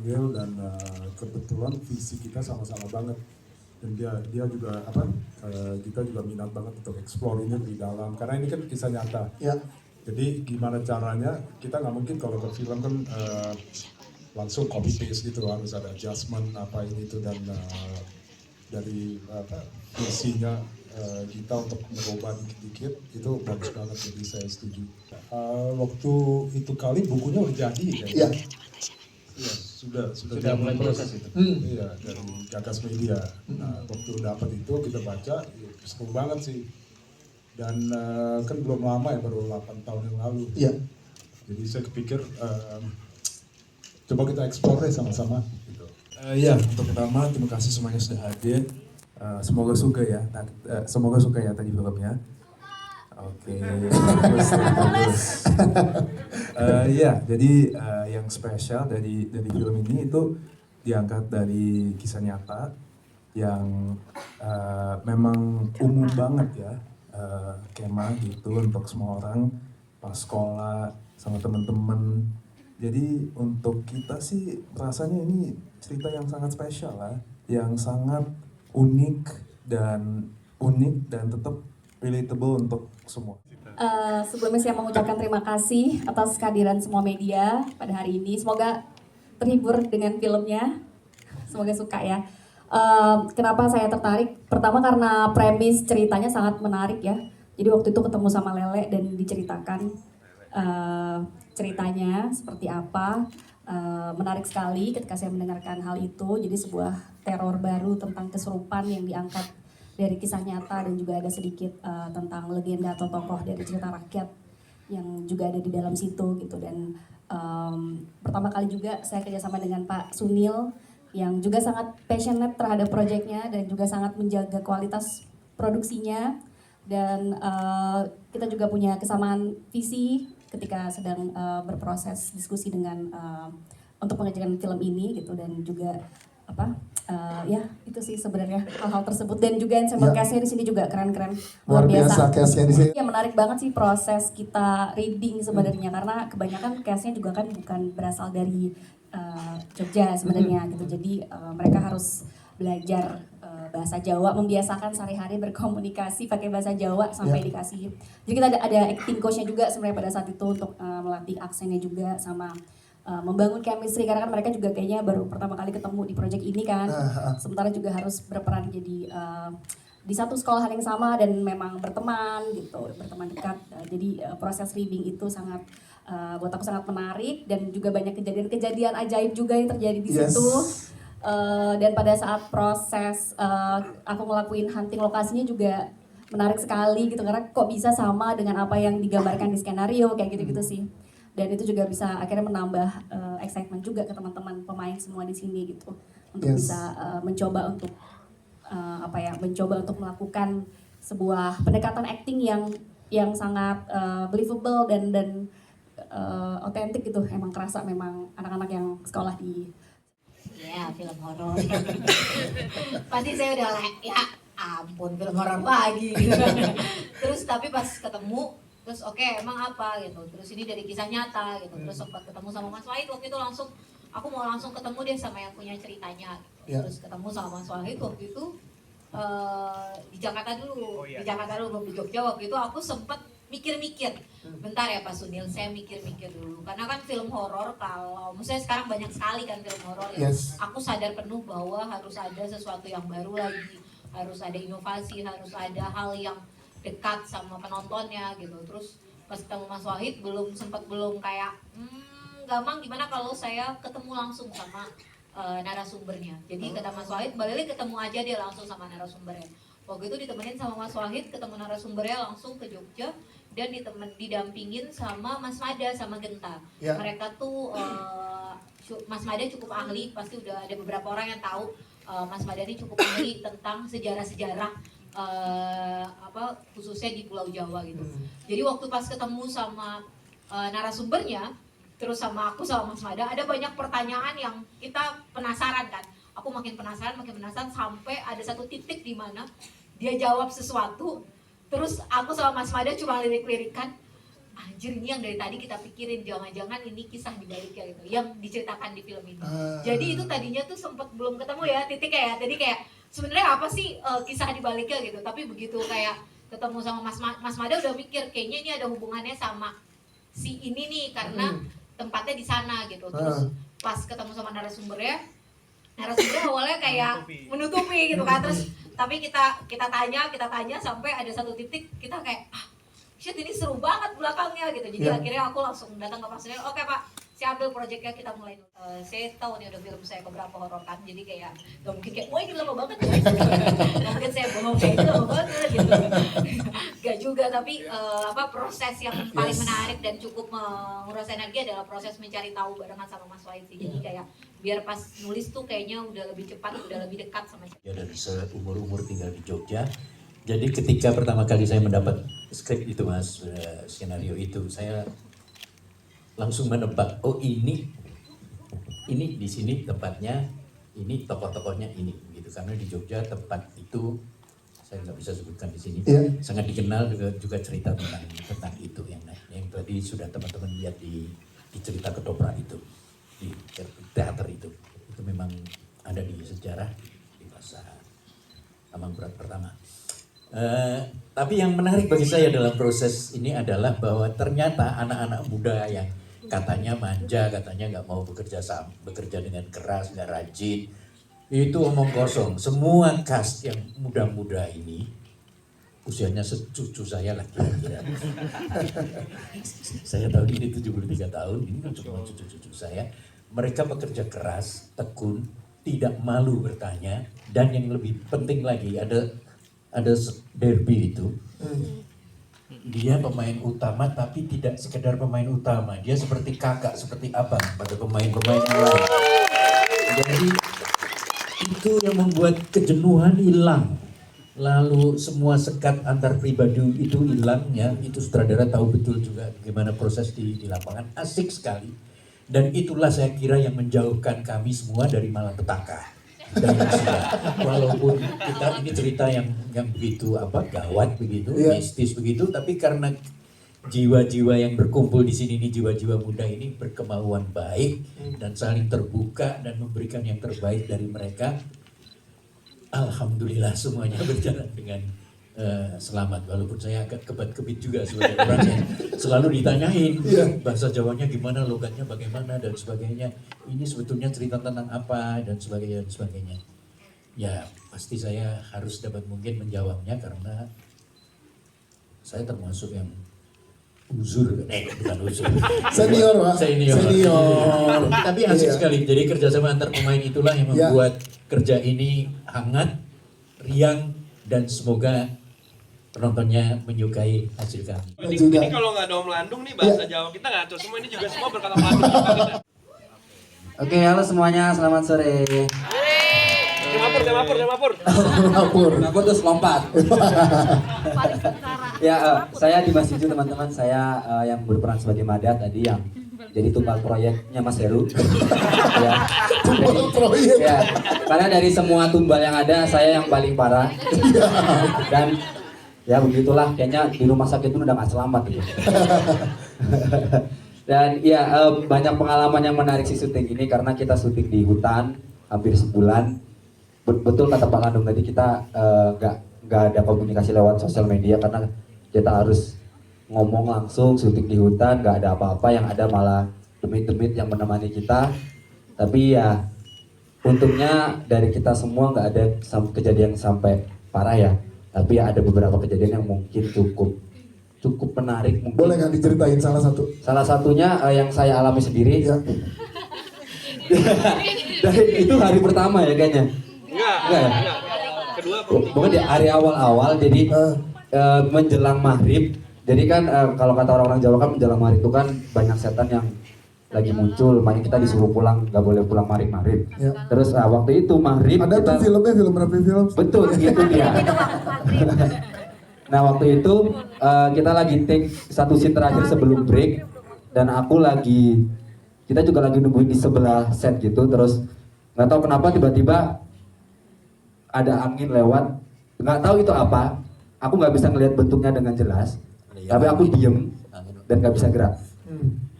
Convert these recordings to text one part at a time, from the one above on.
Sunil dan kebetulan visi kita sama-sama banget dan dia juga kita juga minat banget untuk explore ini lebih dalam karena ini kan kisah nyata. Ya. Jadi gimana caranya kita nggak mungkin kalau ke film kan langsung copy paste gitu, harus ada adjustment apa ini itu dan dari visinya kita untuk merubah dikit-dikit itu bagus banget, jadi saya setuju. Waktu itu kali bukunya udah jadi kayaknya. Iya, sudah mulai proses itu. Iya, dari Gagas Media. Nah, waktu dapat itu kita baca, ya, seru banget sih. Dan kan belum lama ya, baru 8 tahun yang lalu. Iya. Jadi saya kepikir coba kita explore deh sama-sama. Gitu. Ya, untuk pertama terima kasih semuanya sudah hadir. Semoga suka ya, semoga suka ya tadi filmnya. Oke, bagus. Ya, jadi yang spesial dari film ini itu diangkat dari kisah nyata yang memang umum banget ya, kemah gitu untuk semua orang pas sekolah sama temen-temen. Jadi untuk kita sih rasanya ini cerita yang sangat spesial lah, yang sangat unik dan tetap relatable untuk semua. Sebelumnya saya mengucapkan terima kasih atas kehadiran semua media pada hari ini. Semoga terhibur dengan filmnya, semoga suka ya. Kenapa saya tertarik? Pertama karena premis ceritanya sangat menarik ya. Jadi waktu itu ketemu sama Lele dan diceritakan ceritanya seperti apa. Menarik sekali ketika saya mendengarkan hal itu. Jadi sebuah teror baru tentang kesurupan yang diangkat dari kisah nyata dan juga ada sedikit tentang legenda atau tokoh dari cerita rakyat yang juga ada di dalam situ gitu. Dan pertama kali juga saya kerjasama dengan Pak Sunil yang juga sangat passionate terhadap proyeknya dan juga sangat menjaga kualitas produksinya. Dan kita juga punya kesamaan visi ketika sedang berproses diskusi dengan untuk mengerjakan film ini gitu. Dan juga ya itu sih sebenarnya hal-hal tersebut. Dan juga ensemble cast-nya di sini juga keren-keren, luar biasa. Cast-nya di sini. Ya menarik banget sih proses kita reading sebenarnya karena kebanyakan cast-nya juga kan bukan berasal dari Jogja sebenarnya gitu. Jadi mereka harus belajar bahasa Jawa, membiasakan sehari-hari berkomunikasi pakai bahasa Jawa sampai dikasih. Jadi kita ada acting coach-nya juga sebenarnya pada saat itu untuk melatih aksennya juga sama membangun chemistry karena kan mereka juga kayaknya baru pertama kali ketemu di project ini kan. Sementara juga harus berperan jadi di satu sekolahan yang sama dan memang berteman gitu, berteman dekat. Jadi proses reading itu sangat buat aku sangat menarik dan juga banyak kejadian-kejadian ajaib juga yang terjadi di situ. Dan pada saat proses aku ngelakuin hunting lokasinya juga menarik sekali gitu karena kok bisa sama dengan apa yang digambarkan di skenario kayak gitu-gitu sih. Dan itu juga bisa akhirnya menambah excitement juga ke teman-teman pemain semua di sini gitu untuk bisa mencoba untuk mencoba untuk melakukan sebuah pendekatan acting yang sangat believable dan otentik gitu. Emang kerasa memang anak-anak yang sekolah di film horor. Pasti saya udah ya ampun film horor lagi. Terus tapi pas ketemu terus oke, emang apa gitu. Terus ini dari kisah nyata gitu. Terus sempat ketemu sama Mas Wahid waktu itu langsung aku mau langsung ketemu deh sama yang punya ceritanya gitu. Terus ketemu sama Mas Wahid waktu itu di Jakarta dulu. Di Jakarta dulu, belum di Jogja. Waktu itu aku sempat mikir-mikir, bentar ya Pak Sunil, saya mikir-mikir dulu. Karena kan film horor kalau, maksudnya sekarang banyak sekali kan film horor ya. Aku sadar penuh bahwa harus ada sesuatu yang baru lagi, harus ada inovasi, harus ada hal yang dekat sama penontonnya gitu. Terus pas ketemu Mas Wahid belum kayak, gampang gimana kalau saya ketemu langsung sama narasumbernya. Jadi kata Mas Wahid, balik ketemu aja dia langsung sama narasumbernya. Waktu itu ditemenin sama Mas Wahid, ketemu narasumbernya langsung ke Jogja dan didampingin sama Mas Mada sama Genta. Mereka tuh Mas Mada cukup ahli, pasti udah ada beberapa orang yang tahu Mas Mada ini cukup ahli tentang sejarah-sejarah khususnya di Pulau Jawa gitu. Jadi waktu pas ketemu sama narasumbernya, terus sama aku sama Mas Mada, ada banyak pertanyaan yang kita penasaran kan. Aku makin penasaran sampai ada satu titik di mana dia jawab sesuatu, terus aku sama Mas Mada cuma lirik-lirikan, anjir ini yang dari tadi kita pikirin, jangan-jangan ini kisah di baliknya gitu yang diceritakan di film ini. Jadi itu tadinya tuh sempat belum ketemu ya titiknya ya, jadi kayak sebenarnya apa sih kisah di baliknya gitu, tapi begitu kayak ketemu sama Mas Mada udah mikir kayaknya ini ada hubungannya sama si ini nih karena tempatnya di sana gitu. Terus pas ketemu sama narasumbernya awalnya kayak menutupi gitu kan, terus tapi kita tanya sampai ada satu titik kita kayak shit ini seru banget belakangnya gitu. Jadi akhirnya aku langsung datang ke Pak Sunil, oke Pak, saya ambil proyeknya, kita mulai. Saya tahu nih udah film saya keberapa horor kan, jadi kayak gak mungkin kayak wah ini lama banget ya. Gak mungkin saya bohong kayak itu lama banget gitu. Gak juga, tapi proses yang paling menarik dan cukup menguras energi adalah proses mencari tahu barengan sama Mas Wahid sih. Jadi kayak biar pas nulis tuh kayaknya udah lebih cepat, udah lebih dekat sama saya. Ya dari seumur-umur tinggal di Jogja. Jadi ketika pertama kali saya mendapat skrip itu Mas, skenario itu, saya langsung menebak, oh ini di sini tempatnya, ini tokoh-tokohnya ini, gitu. Karena di Jogja tempat itu saya nggak bisa sebutkan di sini, sangat dikenal juga cerita tentang itu yang tadi sudah teman-teman lihat di cerita ketoprak itu, di teater itu memang ada di sejarah di masa Amangkurat pertama. Tapi yang menarik bagi saya dalam proses ini adalah bahwa ternyata anak-anak muda yang katanya manja, katanya nggak mau bekerja dengan keras, nggak rajin, itu omong kosong. Semua cast yang muda-muda ini usianya secucu saya lah kira-kira. Saya tahu ini 73 tahun, ini kan cuma cucu-cucu saya. Mereka bekerja keras, tekun, tidak malu bertanya, dan yang lebih penting lagi ada Derby itu, dia pemain utama tapi tidak sekedar pemain utama, dia seperti kakak, seperti abang pada pemain-pemain yang lain. Jadi itu yang membuat kejenuhan hilang, lalu semua sekat antar pribadi itu hilang ya. Itu sutradara tahu betul juga bagaimana proses di lapangan, asik sekali. Dan itulah saya kira yang menjauhkan kami semua dari malapetaka. Dan walaupun kita ini cerita yang begitu gawat begitu, mistis begitu, tapi karena jiwa-jiwa yang berkumpul di sini ini jiwa-jiwa muda ini berkemauan baik dan saling terbuka dan memberikan yang terbaik dari mereka. Alhamdulillah semuanya berjalan dengan selamat, walaupun saya agak kebat-kebit juga sebagai orang yang selalu ditanyain bahasa Jawanya gimana, logatnya bagaimana dan sebagainya. Ini sebetulnya cerita tentang apa dan sebagainya. Ya pasti saya harus dapat mungkin menjawabnya karena saya termasuk yang bukan uzur. Senior Pak. Senior. Tapi asik sekali. Jadi kerjasama antar pemain itulah yang membuat kerja ini hangat, riang, dan semoga penontonnya menyukai hasil kami. Ini kalau nggak ada Om Landung nih bahasa Jawa kita ngaco semua, ini juga semua berkata Landung juga kita. Oke, halo semuanya, selamat sore. Mapur terus lompat. Ya, saya Dimas Juju teman-teman, saya yang berperan sebagai Mada tadi yang jadi tumpal proyeknya Mas Heru. Ya. Tumpal proyek. Ya, karena dari semua tumbal yang ada saya yang paling parah. Dan ya begitulah, kayaknya di rumah sakit pun udah gak selamat gitu. Dan ya banyak pengalaman yang menarik sih syuting ini karena kita syuting di hutan hampir sebulan. Betul kata Pak Landung tadi, kita nggak ada komunikasi lewat sosial media karena kita harus ngomong langsung, syuting di hutan, nggak ada apa-apa, yang ada malah demit-demit yang menemani kita. Tapi ya untungnya dari kita semua nggak ada kejadian sampai parah ya. Tapi ya ada beberapa kejadian yang mungkin cukup menarik. Mungkin. Boleh nggak diceritain salah satu? Salah satunya yang saya alami sendiri. Ya. Dari itu hari pertama ya kayaknya. Enggak ya? Kedua pokoknya di hari awal-awal jadi menjelang maghrib. Jadi kan kalau kata orang-orang Jawa kan menjelang maghrib itu kan banyak setan yang lagi muncul, makanya kita disuruh pulang, nggak boleh pulang maghrib. Ya. Terus waktu itu maghrib ada tuh filmnya, film berapa film? Betul, gitu dia. Nah waktu itu kita lagi take satu scene terakhir sebelum break, dan kita juga lagi nungguin di sebelah set gitu, terus nggak tahu kenapa tiba-tiba ada angin lewat, nggak tahu itu apa, aku nggak bisa ngelihat bentuknya dengan jelas, tapi aku diem, dan nggak bisa gerak.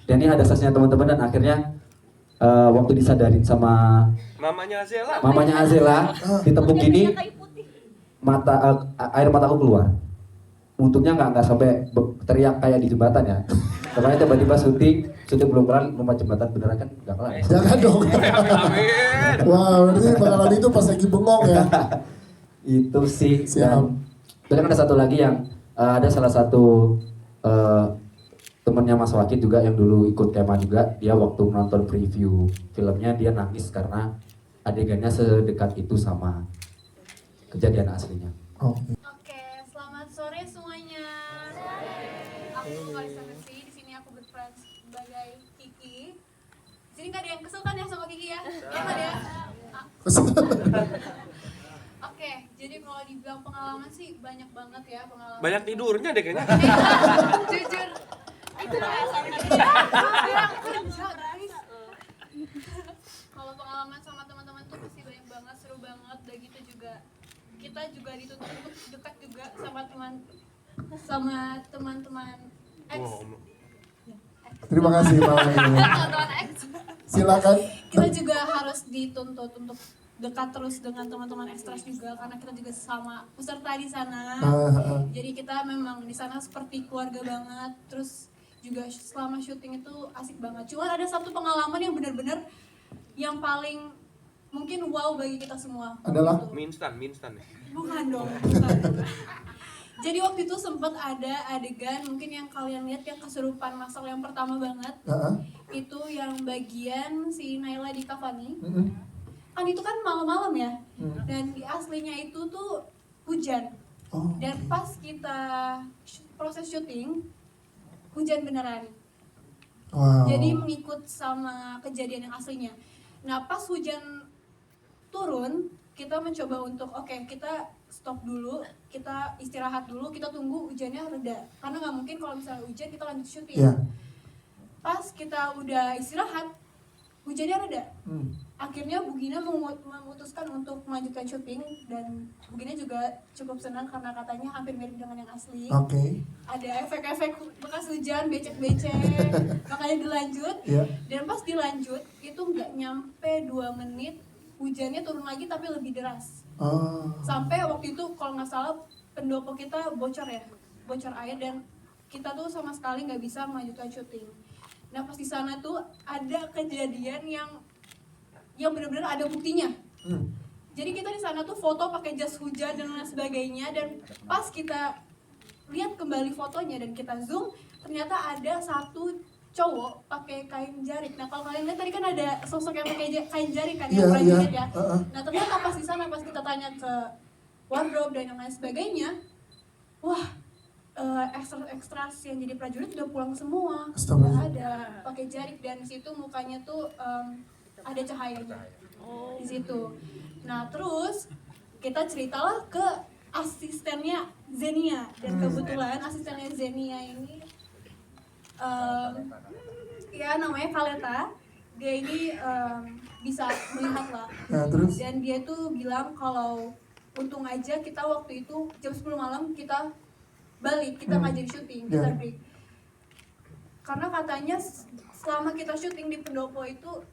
Dan ini ada sasnya teman-teman, dan akhirnya waktu disadarin sama Mamanya Azela. mamanya Azela ditepuk gini, air mataku keluar. Untungnya nggak sampai teriak kayak di jembatan ya. Karena tiba-tiba syuting belum kelar, lompat jembatan beneran kan nggak kelar. Jangan dong. Amin. Wah, berarti pengalaman itu pas lagi bengong ya. Itu sih. Siap. Dan ada satu lagi yang ada salah satu temennya Mas Wakid juga yang dulu ikut kema juga. Dia waktu nonton preview filmnya dia nangis karena adegannya sedekat itu sama kejadian aslinya. Oke. Oke, selamat sore semuanya. Aku Kalisa Mercy, di sini aku berperan sebagai Kiki. Di sini nggak ada yang kesel kan ya sama Kiki ya? Ya nggak ada ya? Oke, jadi kalau dibilang pengalaman sih banyak banget ya pengalaman. Banyak tidurnya deh kayaknya. Jujur. Itu yang kerja guys. Kalau pengalaman sama teman-teman tuh pasti banyak banget, seru banget. Dan gitu juga kita juga dituntut untuk dekat juga sama teman-teman X. Terima kasih Pak. Teman-teman X. Silakan. Kita juga harus dituntut untuk dekat terus dengan teman-teman ekstras juga karena kita juga sama peserta di sana. Jadi kita memang di sana seperti keluarga banget. Terus juga selama syuting itu asik banget. Cuman ada satu pengalaman yang benar-benar yang paling mungkin wow bagi kita semua. Adalah? Mie instan ya. Bukan dong, bukan. Jadi waktu itu sempat ada adegan mungkin yang kalian lihat yang kesurupan masal yang pertama banget. Itu yang bagian si Naila di Kafani. Kan itu kan malam-malam ya. Dan di aslinya itu tuh hujan. Dan pas kita proses syuting hujan beneran. Wow. Jadi mengikut sama kejadian yang aslinya. Nah pas hujan turun, kita mencoba untuk oke, kita stop dulu, kita istirahat dulu, kita tunggu hujannya reda. Karena nggak mungkin kalau misalnya hujan kita lanjut syuting. Yeah. Pas kita udah istirahat, hujannya reda. Akhirnya Bu Gina memutuskan untuk melanjutkan syuting dan Bu Gina juga cukup senang karena katanya hampir mirip dengan yang asli. Oke. Ada efek-efek bekas hujan, becek-becek, makanya dilanjut. Yeah. Dan pas dilanjut itu nggak nyampe 2 menit hujannya turun lagi tapi lebih deras. Sampai waktu itu kalau nggak salah pendopo kita bocor air dan kita tuh sama sekali nggak bisa melanjutkan syuting. Nah pas di sana tuh ada kejadian yang benar-benar ada buktinya. Jadi kita di sana tuh foto pakai jas hujan dan lain sebagainya, dan pas kita lihat kembali fotonya dan kita zoom, ternyata ada satu cowok pakai kain jarik. Nah kalau kalian lihat tadi kan ada sosok yang pakai kain jarik kan yang prajurit ya. Nah ternyata pas di sana pas kita tanya ke wardrobe dan yang lain sebagainya, wah ekstras yang jadi prajurit udah pulang semua, nggak ada pakai jarik, dan di situ mukanya tuh ada cahayanya di situ. Nah terus kita ceritalah ke asistennya Zenia, dan kebetulan asistennya Zenia ini ya namanya Kaleta. Dia ini bisa melihat lah. Nah, terus? Dan dia tuh bilang kalau untung aja kita waktu itu jam 10 malam kita balik, kita nggak jadi syuting, kita break. Karena katanya selama kita syuting di pendopo itu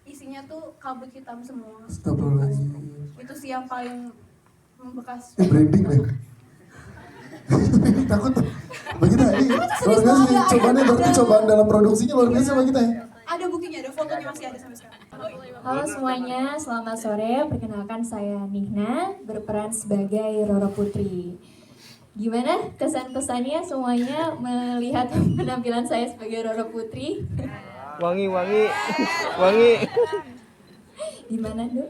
isinya tuh kabut hitam semua. Astagfirullahaladzim. Itu sih yang paling membekas. Branding deh. Takut begitu ini luar biasa nih, cobaannya berarti cobaan dalam produksinya luar biasa sama kita ya. Ada buktinya, ada fotonya, masih ada sampai sekarang. Halo semuanya, selamat sore. Perkenalkan saya Nihna, berperan sebagai Roro Putri. Gimana kesan-pesannya semuanya melihat penampilan saya sebagai Roro Putri? Wangi. Gimana, Dok?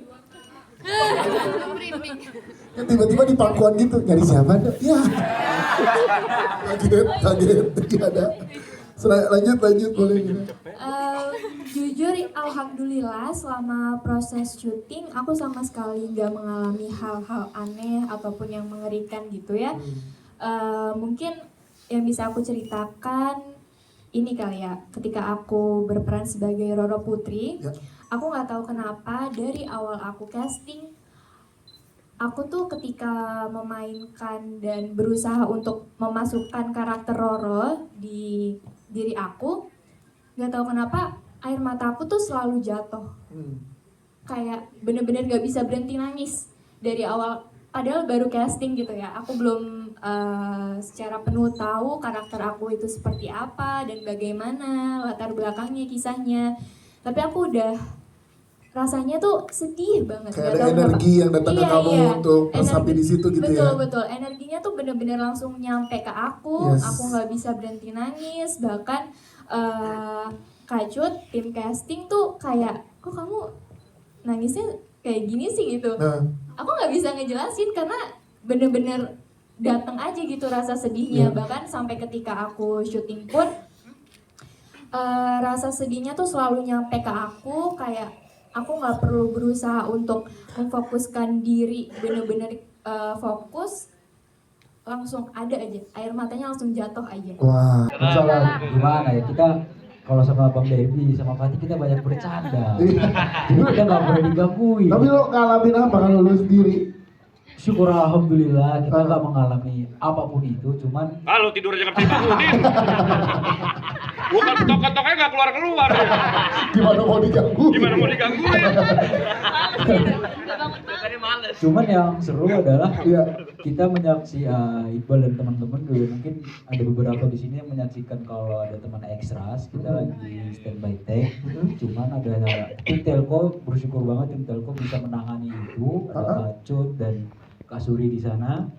Ya, tiba-tiba di pangkuan gitu, nyari siapa Dok? Ya. Kaget, tidak ada. Lanjut boleh. Jujur, alhamdulillah selama proses syuting aku sama sekali nggak mengalami hal-hal aneh ataupun yang mengerikan gitu ya. Mungkin yang bisa aku ceritakan ini kali ya, ketika aku berperan sebagai Roro Putri, aku nggak tahu kenapa dari awal aku casting, aku tuh ketika memainkan dan berusaha untuk memasukkan karakter Roro di diri aku, nggak tahu kenapa air mata aku tuh selalu jatuh. Kayak bener-bener gak bisa berhenti nangis dari awal, padahal baru casting gitu ya. Aku belum secara penuh tahu karakter aku itu seperti apa dan bagaimana latar belakangnya, kisahnya. Tapi aku udah rasanya tuh sedih banget. Kayak ada energi yang datang ke kamu untuk meresapi di situ gitu ya. Betul, energinya tuh bener-bener langsung nyampe ke aku. Aku nggak bisa berhenti nangis. Bahkan Kak Cut, tim casting tuh kayak, kok kamu nangisnya kayak gini sih gitu. Aku nggak bisa ngejelasin karena bener-bener datang aja gitu rasa sedihnya. Bahkan sampai ketika aku syuting pun rasa sedihnya tuh selalu nyampe ke aku. Kayak aku nggak perlu berusaha untuk memfokuskan diri, bener-bener fokus, langsung ada aja, air matanya langsung jatuh aja. Wah, Gimana ya, kita kalau sama Bang Devi, sama Fatih kita banyak bercanda. Kita nggak pernah digangguin. Tapi lo ngalamin apa kalau lo sendiri? Syukur alhamdulillah kita nggak mengalami apapun itu, cuman Lo tidur aja nggak bisa bangunin. Bukan tokoh-tokohnya nggak keluar-keluar. Gimana mau diganggu? Gimana mau digangguin? Cuman yang seru adalah kita menyaksi Iqbal dan teman-teman dulu, mungkin ada beberapa di sini yang menyaksikan kalau ada teman ekstras kita lagi standby take. Cuman ada tim Telco, bersyukur banget tim Telco bisa menangani itu, ada Kak Cut dan Kak Suri di sana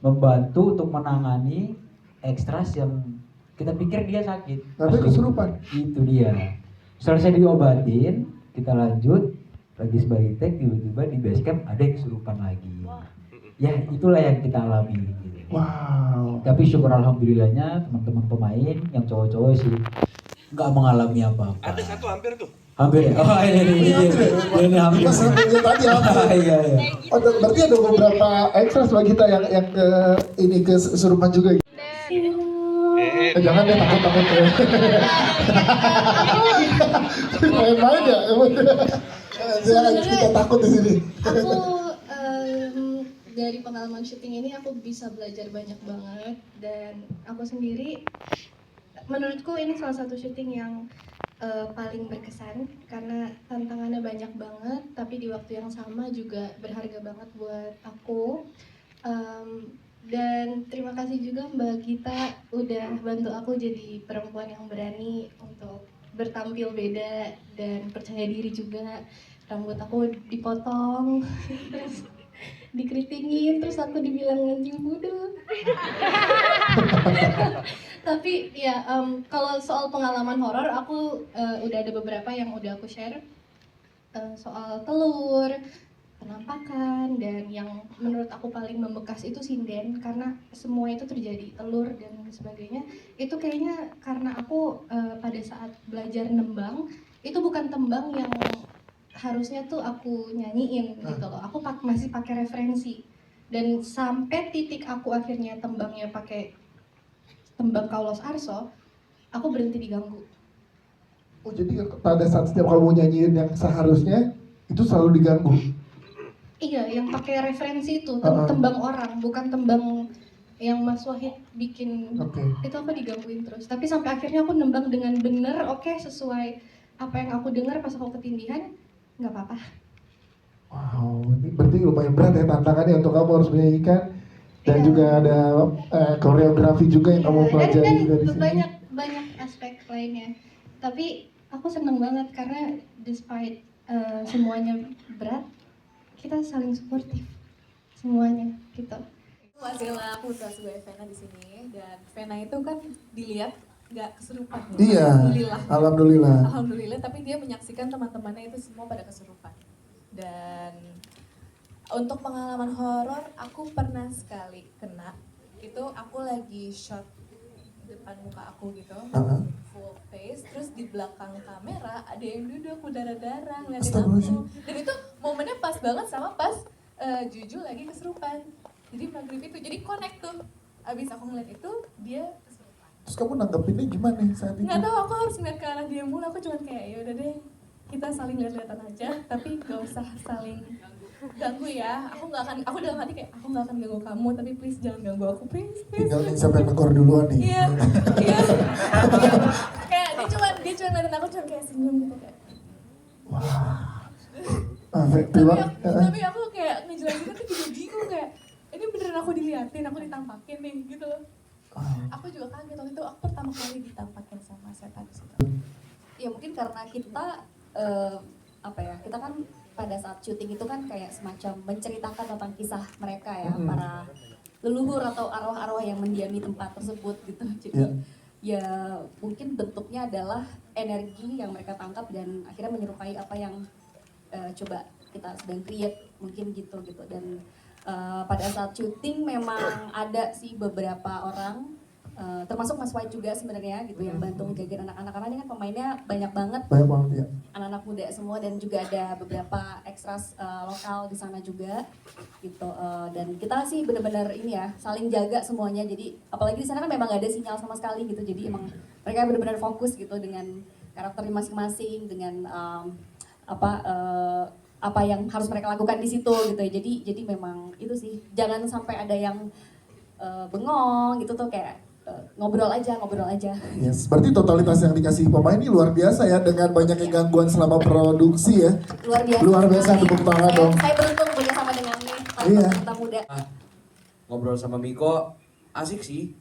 membantu untuk menangani ekstras yang kita pikir dia sakit. Tapi kesurupan. Itu dia. Selesai diobatin, kita lanjut lagi sebagai tag, tiba-tiba di base camp ada yang kesurupan lagi. Ya itulah yang kita alami gitu. Wow. Tapi syukur alhamdulillahnya teman-teman pemain yang cowok-cowok sih nggak mengalami apa-apa. Ada satu hampir tuh. Hampir ya? Oh ini hampir. Pas hampirnya tadi hampir. Iya. Oh, berarti ada beberapa ekstra setelah kita yang ke ini kesurupan juga. Jangan deh, takut ya. Main-main ya. Jangan kita takut di sini. Aku dari pengalaman syuting ini aku bisa belajar banyak banget, dan aku sendiri menurutku ini salah satu syuting yang paling berkesan karena tantangannya banyak banget, tapi di waktu yang sama juga berharga banget buat aku. Dan terima kasih juga Mbak Gita udah bantu aku jadi perempuan yang berani untuk bertampil beda dan percaya diri juga. Rambut aku dipotong, terus dikeritingin, terus aku dibilang anjing budel. Tapi ya kalau soal pengalaman horor aku udah ada beberapa yang udah aku share soal telur, penampakan, dan yang menurut aku paling membekas itu sinden karena semua itu terjadi, telur dan sebagainya. Itu kayaknya karena aku pada saat belajar nembang itu bukan tembang yang harusnya tuh aku nyanyiin gitu loh. Aku masih pakai referensi, dan sampai titik aku akhirnya tembangnya pakai tembang Kaulos Arso, aku berhenti diganggu. Oh, jadi pada saat setiap kamu nyanyiin yang seharusnya itu selalu diganggu. Iya, yang pakai referensi itu tembang orang, bukan tembang yang Mas Wahid bikin. Itu aku digangguin terus. Tapi sampai akhirnya aku nembang dengan bener, sesuai apa yang aku dengar pas aku ketindihan, nggak apa-apa. Wow, ini berarti lumayan berat ya tantangannya untuk kamu harus menyanyikan dan juga ada koreografi juga yang kamu pelajari dan juga di sini. banyak aspek lainnya. Tapi aku seneng banget karena despite semuanya berat, kita saling suportif semuanya gitu. Wasila Putra sebagai Vena di sini, dan Vena itu kan dilihat nggak kesurupan. Iya, alhamdulillah. Tapi dia menyaksikan teman-temannya itu semua pada kesurupan. Dan untuk pengalaman horor, aku pernah sekali kena. Itu aku lagi shot depan muka aku gitu, full face, terus di belakang kamera ada yang duduk berdarah-darah ngeliatin aku. Dan itu momennya pas banget sama pas Juju lagi kesurupan. Jadi maghrib itu, jadi connect tuh. Abis aku ngeliat itu, dia kesurupan. Terus kamu nanggepinnya gimana saat itu? Nggak tahu, aku harus ngeliat ke arah dia mulu. Aku cuma kayak, yaudah deh, kita saling lihat-lihatan aja, tapi gak usah saling ganggu ya, aku dalam hati kayak aku nggak akan ganggu kamu, tapi please jangan ganggu aku, please. Tinggal nih siapa yang negor duluan nih. Iya. Kayak dia cuma ngeliatin aku cuma kayak senyum gitu kayak. Tapi aku kayak ngejelasin itu juga bingung kayak ini beneran aku diliatin, aku ditampakin nih gitu loh. Aku juga kaget waktu itu, aku pertama kali ditampakin sama setan di situ. Ya mungkin karena kita kita kan pada saat syuting itu kan kayak semacam menceritakan tentang kisah mereka ya, para leluhur atau arwah-arwah yang mendiami tempat tersebut gitu. Jadi ya mungkin bentuknya adalah energi yang mereka tangkap dan akhirnya menyerupai apa yang coba kita sedang create mungkin gitu. Dan pada saat syuting memang ada sih beberapa orang termasuk Mas White juga sebenarnya gitu yang bantu ngejaga anak-anak, karena ini kan pemainnya banyak banget Ya. anak-anak muda semua, dan juga ada beberapa ekstras lokal di sana juga gitu. Dan kita sih benar-benar ini ya saling jaga semuanya, jadi apalagi di sana kan memang gak ada sinyal sama sekali gitu, jadi emang mereka benar-benar fokus gitu dengan karakternya masing-masing, dengan apa yang harus mereka lakukan di situ gitu ya. Jadi memang itu sih, jangan sampai ada yang bengong gitu tuh, kayak ngobrol aja. Yes, berarti totalitas yang dikasih pemain ini luar biasa ya, dengan banyaknya gangguan selama produksi ya. Luar biasa, tepuk tangan dong. Saya beruntung bersama dengan talenta muda. Ngobrol sama Miko asik sih.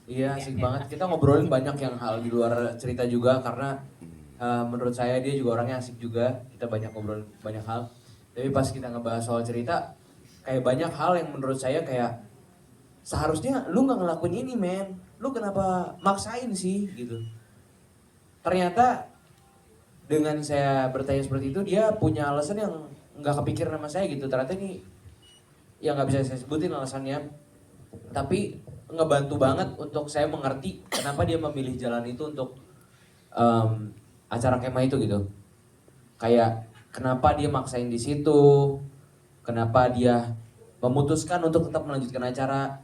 Iya asik banget. Kita ngobrolin banyak yang hal di luar cerita juga, karena menurut saya dia juga orangnya asik juga. Kita banyak ngobrol banyak hal. Tapi pas kita ngebahas soal cerita, kayak banyak hal yang menurut saya kayak seharusnya lu nggak ngelakuin ini men, lu kenapa maksain sih gitu. Ternyata dengan saya bertanya seperti itu, dia punya alasan yang nggak kepikiran sama saya gitu. Ternyata ini ya nggak bisa saya sebutin alasannya, tapi ngebantu banget untuk saya mengerti kenapa dia memilih jalan itu untuk acara kemah itu gitu. Kayak kenapa dia maksain di situ, kenapa dia memutuskan untuk tetap melanjutkan acara,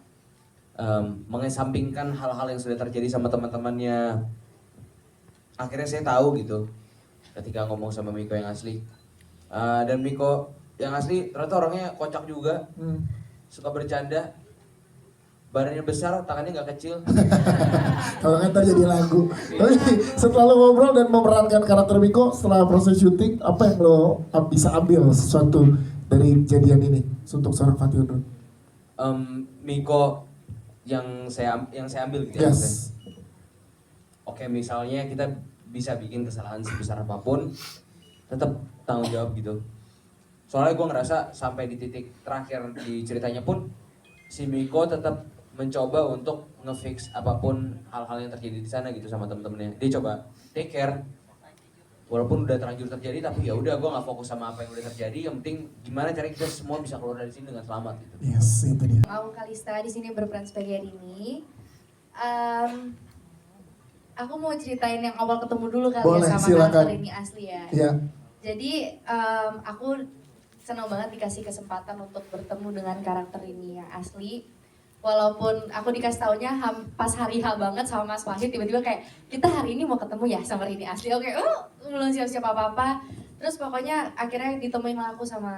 mengesampingkan hal-hal yang sudah terjadi sama teman-temannya. Akhirnya saya tahu gitu ketika ngomong sama Miko yang asli. Dan Miko yang asli ternyata orangnya kocak juga, suka bercanda, badannya besar, tangannya nggak kecil. Kalau kan jadi lagu. Tapi setelah lo ngobrol dan memerankan karakter Miko setelah proses syuting, apa yang lo bisa ambil sesuatu dari kejadian ini untuk seorang Fatih Undun? Miko yang saya ambil gitu ya. Yes. Oke, misalnya kita bisa bikin kesalahan sebesar apapun, tetap tanggung jawab gitu. Soalnya gue ngerasa sampai di titik terakhir di ceritanya pun si Miko tetap mencoba untuk ngefix apapun hal-hal yang terjadi di sana gitu sama temen-temennya. Dia coba take care, walaupun udah terlanjur terjadi, tapi ya udah gue nggak fokus sama apa yang udah terjadi. Yang penting gimana caranya kita semua bisa keluar dari sini dengan selamat gitu. Yes, itu dia. Aku Kalista di sini berperan sebagai Rini. Aku mau ceritain yang awal ketemu dulu kali. Boleh, ya sama silakan. karakter Rini asli ya. Iya. Jadi aku senang banget dikasih kesempatan untuk bertemu dengan karakter Rini yang asli. Walaupun aku dikasih taunya pas hari H banget sama Mas Wahid, tiba-tiba kayak kita hari ini mau ketemu ya sama Rini asli. Oke, belum siap-siap apa-apa. Terus pokoknya akhirnya ditemuin aku sama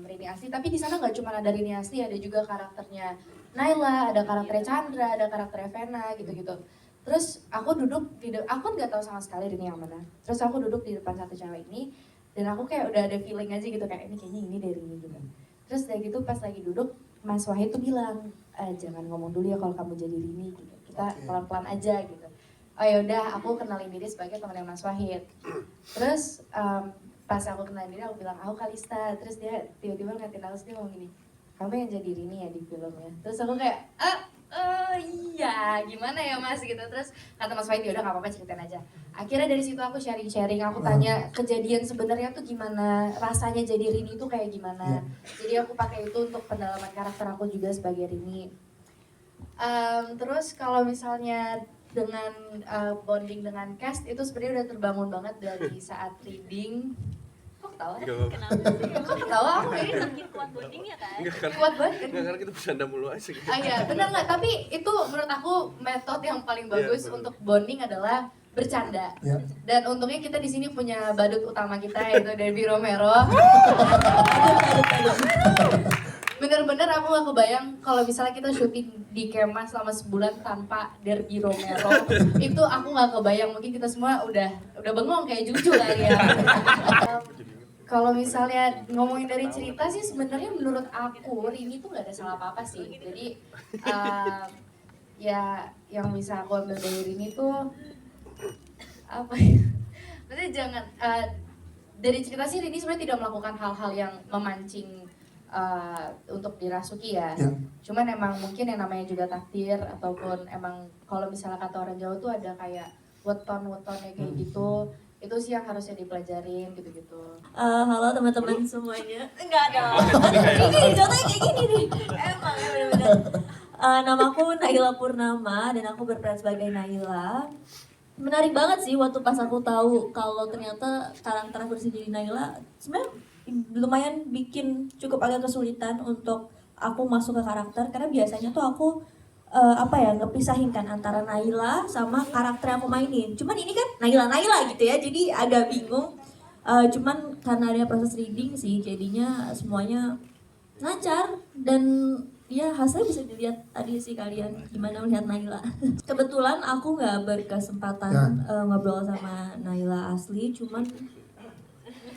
Rini asli. Tapi di sana nggak cuma ada Rini asli, ada juga karakternya Naila, ada karakternya Chandra, ada karakternya Vena gitu-gitu. Terus aku duduk aku nggak tahu sama sekali Rini yang mana. Terus aku duduk di depan satu cewek ini dan aku kayak udah ada feeling aja gitu kayak ini dari Rini gitu. Terus dari gitu pas lagi duduk Mas Wahid tuh bilang, jangan ngomong dulu ya kalau kamu jadi Rini gitu. Kita pelan-pelan aja gitu. Oh yaudah, aku kenalin diri sebagai temannya Mas Wahid. Terus pas aku kenalin diri aku bilang, aku Kalista. Terus dia tiba-tiba ngeliatin aku, dia ngomong gini, kamu yang jadi Rini ya di filmnya. Terus aku kayak, iya gimana ya Mas gitu. Terus kata Mas Wahid, yaudah gak apa-apa ceritain aja. Akhirnya dari situ aku sharing-sharing, aku tanya kejadian sebenarnya tuh gimana, rasanya jadi Rini tuh kayak gimana. Jadi aku pakai itu untuk pendalaman karakter aku juga sebagai Rini. Terus kalau misalnya dengan bonding dengan cast itu sebenarnya udah terbangun banget dari saat reading. Kok ketawa? Kenapa sih? Kok ketawa? Aku ini makin kuat bondingnya kan? Kuat banget kan? Enggak, karena kita bercanda mulu aja gitu. Iya, benar nggak? Tapi itu menurut aku metode yang paling bagus untuk bonding adalah bercanda. Ya. Dan untungnya kita di sini punya badut utama kita yaitu Derby Romero. Bener-bener aku gak kebayang kalau misalnya kita syuting di kemah selama sebulan tanpa Derby Romero. Itu aku gak kebayang, mungkin kita semua udah bengong kayak Juju kali ya. Kalau misalnya ngomongin dari cerita sih sebenarnya menurut aku Rini tuh gak ada salah apa-apa sih. Jadi ya yang bisa aku ambil dari Rini tuh apa ya? Maksudnya jangan dari cerita sih Rini sebenarnya tidak melakukan hal-hal yang memancing untuk dirasuki ya. Cuman emang mungkin yang namanya juga takdir ataupun emang kalau misalnya kata orang Jawa tuh ada kayak weton-wetonnya kayak gitu. Itu sih yang harusnya dipelajarin gitu-gitu. Halo teman-teman semuanya. Enggak dong. Ini contohnya kayak gini nih. Emang ya benar-benar. Namaku Naila Purnama dan aku berperan sebagai Naila. Menarik banget sih waktu pas aku tahu kalau ternyata karakter aku jadi Naila. Sebenarnya lumayan bikin cukup agak kesulitan untuk aku masuk ke karakter karena biasanya tuh aku ngepisahin kan antara Naila sama karakter yang aku mainin. Cuman ini kan Naila gitu ya, jadi agak bingung. Cuman karena ada proses reading sih, jadinya semuanya lancar dan ya hasilnya bisa dilihat tadi sih kalian gimana melihat Naila. Kebetulan aku nggak berkesempatan ngobrol sama Naila asli, cuman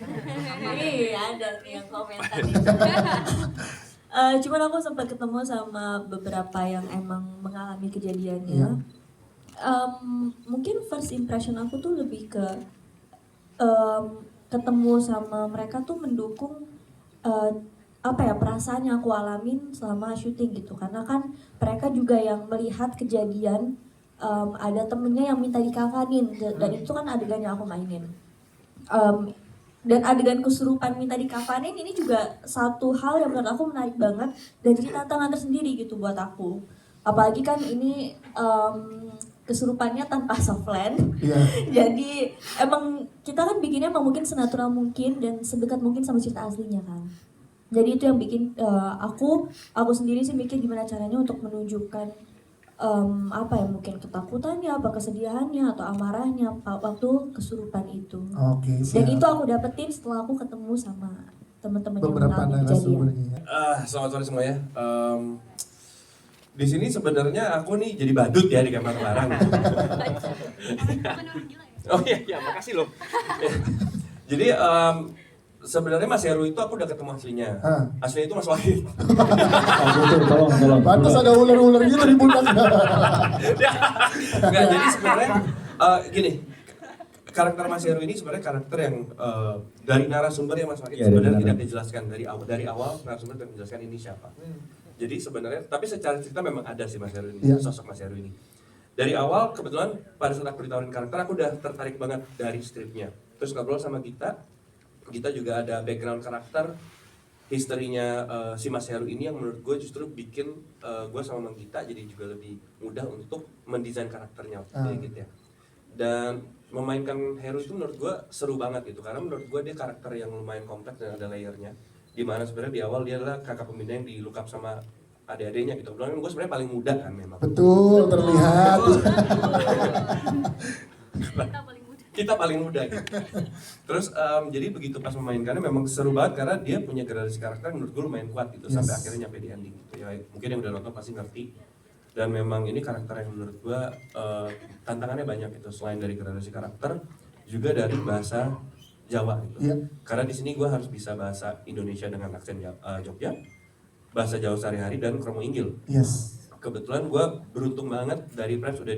ada nih yang komentar. Cuman aku sempat ketemu sama beberapa yang emang mengalami kejadiannya. Mungkin first impression aku tuh lebih ke ketemu sama mereka tuh mendukung perasaan yang aku alamin selama syuting gitu. Karena kan mereka juga yang melihat kejadian ada temennya yang minta dikafanin dan itu kan adegan yang aku mainin. Dan adegan kesurupan minta dikafanin ini juga satu hal yang menurut aku menarik banget dan jadi tantangan tersendiri gitu buat aku. Apalagi kan ini kesurupannya tanpa softland. Jadi emang kita kan bikinnya emang mungkin senatural mungkin dan sedekat mungkin sama cerita aslinya kan. Jadi itu yang bikin aku sendiri sih mikir gimana caranya untuk menunjukkan mungkin ketakutannya, kesedihannya atau amarahnya waktu kesurupan itu. Dan itu aku dapetin setelah aku ketemu sama teman-teman yang mengalami kejadian. Selamat sore semuanya. Di sini sebenarnya aku nih jadi badut ya di kamar larang. Oh iya, makasih loh. Jadi sebenarnya Mas Heru itu aku udah ketemu aslinya. Aslinya itu Mas Wahid. Tolong. Pantas ada ular-ular gitu di pundaknya. Enggak, jadi sebenarnya gini. Karakter Mas Heru ini sebenarnya karakter yang dari narasumber yang Mas Wahid sebenarnya tidak dijelaskan dari awal narasumber tidak menjelaskan ini siapa. Jadi sebenarnya tapi secara cerita memang ada sih Mas Heru ini, sosok Mas Heru ini. Dari awal kebetulan pada saat aku ditawarin karakter aku udah tertarik banget dari skripnya. Terus ngobrol sama kita juga ada background karakter historinya si Mas Heru ini yang menurut gue justru bikin gue sama Mang Gita jadi juga lebih mudah untuk mendesain karakternya gitu ya. Dan memainkan Heru itu menurut gue seru banget gitu karena menurut gue dia karakter yang lumayan kompleks dan ada layernya. Dimana sebenarnya di awal dia adalah kakak pembina yang di look up sama adik-adiknya gitu. Kebetulan gue sebenarnya paling muda kan memang. Betul, terlihat. Kita paling muda gitu. Terus jadi begitu pas memainkannya memang seru banget karena dia punya gradasi karakter menurut gue lumayan kuat gitu sampai akhirnya nyampe di ending gitu ya. Mungkin yang udah nonton pasti ngerti. Dan memang ini karakter yang menurut gue tantangannya banyak gitu selain dari gradasi karakter juga dari bahasa Jawa gitu. Karena di sini gue harus bisa bahasa Indonesia dengan aksen Jogja, bahasa Jawa sehari-hari dan kromo inggil. Kebetulan gue beruntung banget dari Prep sudah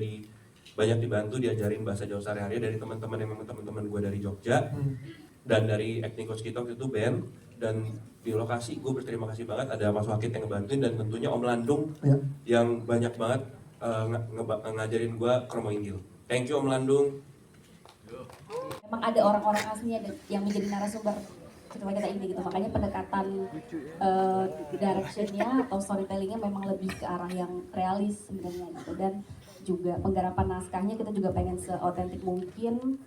banyak dibantu diajarin bahasa Jawa sehari-hari dari teman-teman yang memang teman-teman gue dari Jogja dan dari acting coach kita waktu itu Ben. Dan di lokasi gue berterima kasih banget ada Mas Wakit yang ngebantuin dan tentunya Om Landung yang banyak banget ngajarin gue kromo inggil. Thank you Om Landung. Emang ada orang-orang aslinya yang menjadi narasumber cerita kita ini gitu, makanya pendekatan directionnya atau storytellingnya memang lebih ke arah yang realis sebenarnya gitu. Dan juga penggarapan naskahnya kita juga pengen seotentik mungkin,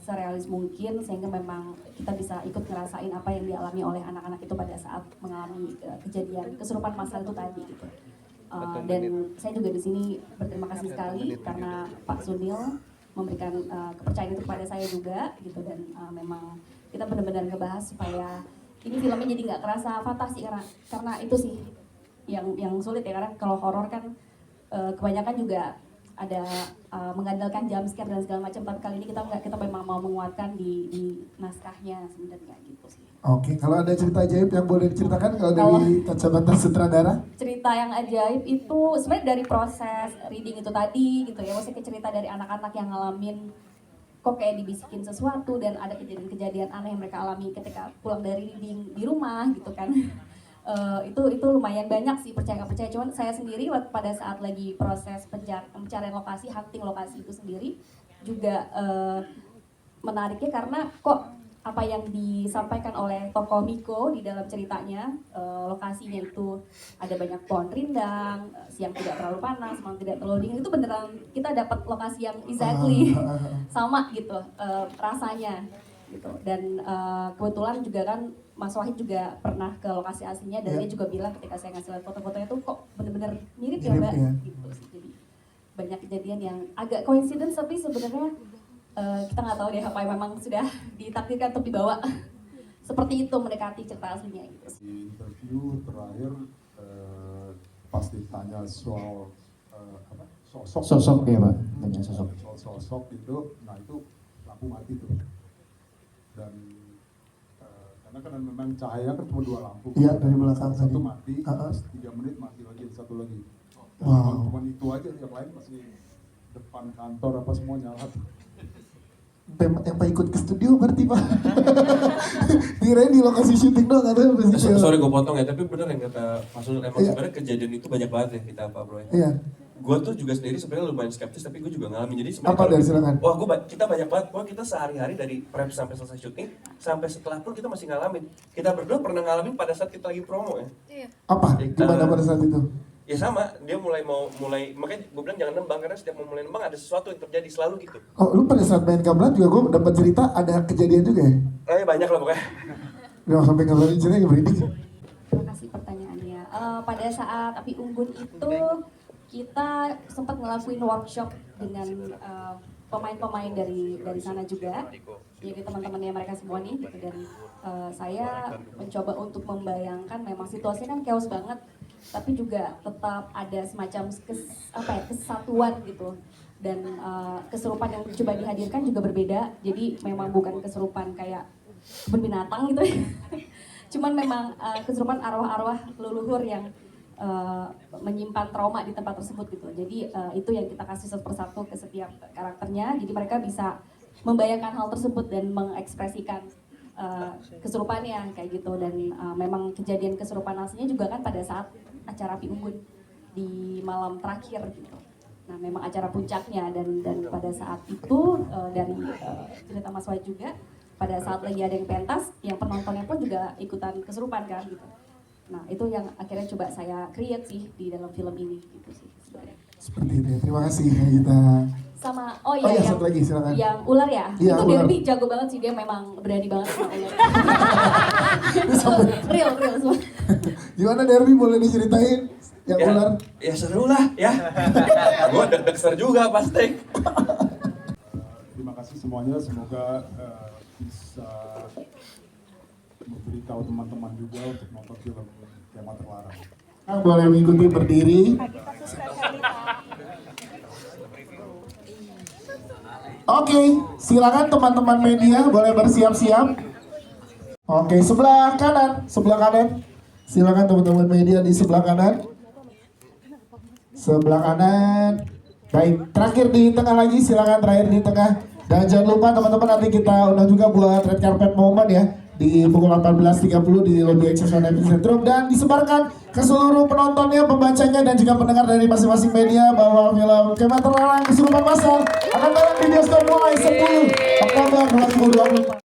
serealis mungkin sehingga memang kita bisa ikut ngerasain apa yang dialami oleh anak-anak itu pada saat mengalami kejadian kesurupan masal itu tadi gitu. Dan saya juga di sini berterima kasih sekali karena Pak Sunil memberikan kepercayaan itu kepada saya juga gitu, dan memang kita benar-benar ngebahas supaya ini filmnya jadi nggak kerasa fantasi, karena itu sih yang sulit ya, karena kalau horor kan kebanyakan juga ada mengandalkan jump scare dan segala macam, tapi kali ini kita memang mau menguatkan di naskahnya sebenarnya gitu sih. Oke, kalau ada cerita ajaib yang boleh diceritakan kalau dari kacamata sutradara? Cerita yang ajaib itu sebenarnya dari proses reading itu tadi gitu ya, maksudnya cerita dari anak-anak yang ngalamin kok kayak dibisikin sesuatu dan ada kejadian-kejadian aneh yang mereka alami ketika pulang dari reading di rumah gitu kan. Itu lumayan banyak sih, percaya nggak percaya, cuman saya sendiri pada saat lagi proses pencarian lokasi, hunting lokasi itu sendiri juga menariknya karena kok apa yang disampaikan oleh tokoh Miko di dalam ceritanya, lokasinya itu ada banyak pohon rindang, siang tidak terlalu panas, malam tidak terlalu dingin, itu beneran kita dapat lokasi yang exactly sama gitu rasanya gitu. Dan kebetulan juga kan Mas Wahid juga pernah ke lokasi aslinya dan dia juga bilang ketika saya ngasih lihat foto-fotonya tuh kok bener-bener mirip ya Mbak gitu sih. Jadi banyak kejadian yang agak coincidence tapi sebenarnya kita nggak tahu deh apa yang memang sudah ditakdirkan untuk dibawa seperti itu mendekati cerita aslinya gitu. Di interview terakhir pas ditanya soal sosok ya Pak, tanya sosok. Soal sosok itu, nah itu lampu mati tuh. Dan karena kan memang cahaya kan cuma 2 lampu. Iya, dari belakang satu tadi. mati, 3 menit mati lagi, satu lagi. Wow. Cuma itu aja, yang lain masih depan kantor apa semua nyala. Yang Pak ikut ke studio berarti Pak. Kirain di lokasi syuting doang atau apa sih? Sorry gue potong ya, tapi bener yang kata Mas Nul, emang sebenarnya kejadian itu banyak banget ya kita Pak Bro. Iya. Gue tuh juga sendiri sebenarnya lumayan skeptis, tapi gue juga ngalamin. Jadi Apa dari silakan? wah kita banyak banget, kita sehari-hari dari prep sampai selesai syuting, sampai setelah pun kita masih ngalamin. Kita berdua pernah ngalamin pada saat kita lagi promo ya. Apa? Gimana pada saat itu? Ya sama, dia mulai makanya gue bilang jangan nembang, karena setiap mau mulai nembang ada sesuatu yang terjadi selalu gitu. Oh, lu pada saat main gamelan juga gue dapat cerita ada kejadian juga ya? Banyak lah pokoknya. Udah sampai gamelan ceritanya berarti. Terima kasih pertanyaannya. Pada saat Api Unggun itu kita sempat ngelakuin workshop dengan pemain-pemain dari sana juga. Jadi teman-temannya mereka semua nih gitu, dan saya mencoba untuk membayangkan memang situasinya kan chaos banget, tapi juga tetap ada semacam kesatuan gitu, dan kesurupan yang coba dihadirkan juga berbeda. Jadi memang bukan kesurupan kayak binatang gitu ya. Cuman memang kesurupan arwah-arwah leluhur yang menyimpan trauma di tempat tersebut gitu. Jadi itu yang kita kasih satu persatu ke setiap karakternya, jadi mereka bisa membayangkan hal tersebut dan mengekspresikan kesurupannya kayak gitu. Dan memang kejadian kesurupan aslinya juga kan pada saat acara Api Unggun di malam terakhir gitu. Nah memang acara puncaknya, dan pada saat itu dari cerita Mas Wahid juga pada saat lagi ada yang pentas, yang penontonnya pun juga ikutan kesurupan kan gitu. Nah itu yang akhirnya coba saya create sih di dalam film ini gitu sih sebenarnya. Seperti itu ya, terima kasih ya kita. Sama yang yang satu lagi silakan. Yang ular ya, Iya, itu ular. Derby jago banget sih, dia memang berani banget sama ular. real semua. Gimana Derby, boleh diceritain yang Ya, ular? ya seru lah ya. Gue deg-degan juga pasti. Terima kasih semuanya, semoga bisa memberitahu teman-teman juga untuk nonton film Kiamat Terlarang. Boleh mengikuti berdiri. Oke, silakan teman-teman media boleh bersiap-siap. Oke, sebelah kanan. Silakan teman-teman media di sebelah kanan. Sebelah kanan. Baik, terakhir di tengah lagi, silakan terakhir di tengah. Dan jangan lupa teman-teman, nanti kita undang juga buat red carpet moment ya di pukul 18.30 di Lobby Access One Epicentrum, dan disebarkan ke seluruh penontonnya, pembacanya, dan juga pendengar dari masing-masing media bahwa film Kiamat Terlarang Kesurupan Massal akan tayang di bioskop mulai 10 Oktober 2024.